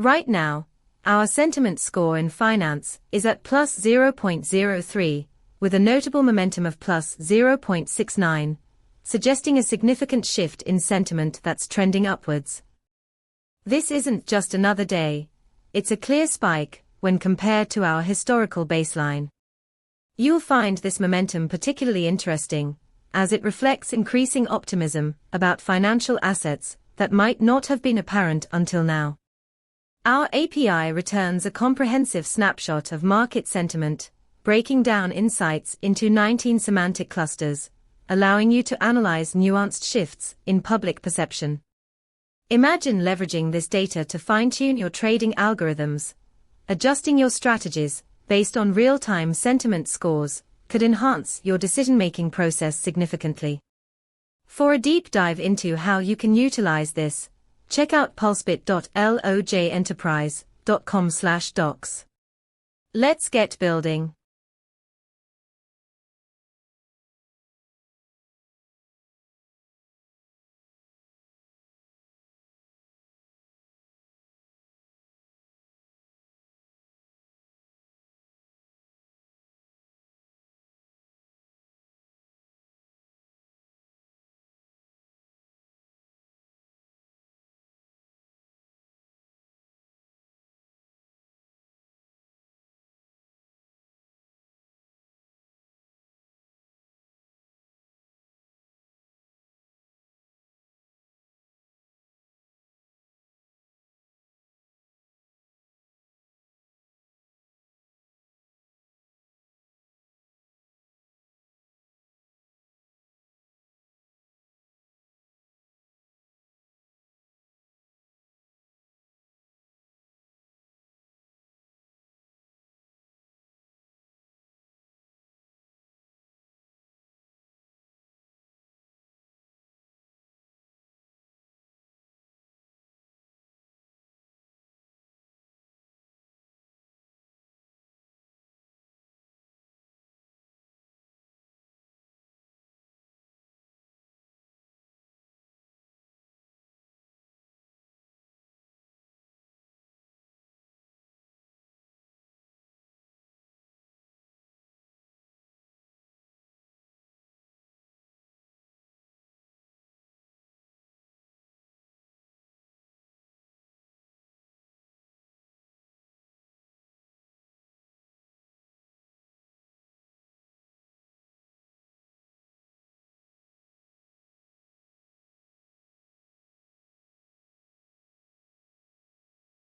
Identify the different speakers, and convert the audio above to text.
Speaker 1: Right now, our sentiment score in finance is at plus 0.03, with a notable momentum of plus 0.69, suggesting a significant shift in sentiment that's trending upwards. This isn't just another day, it's a clear spike when compared to our historical baseline. You'll find this momentum particularly interesting, as it reflects increasing optimism about financial assets that might not have been apparent until now. Our API returns a comprehensive snapshot of market sentiment, breaking down insights into 19 semantic clusters, allowing you to analyze nuanced shifts in public perception. Imagine leveraging this data to fine-tune your trading algorithms. Adjusting your strategies based on real-time sentiment scores could enhance your decision-making process significantly. For a deep dive into how you can utilize this, check out pulsebit.lojenterprise.com/docs. Let's get building.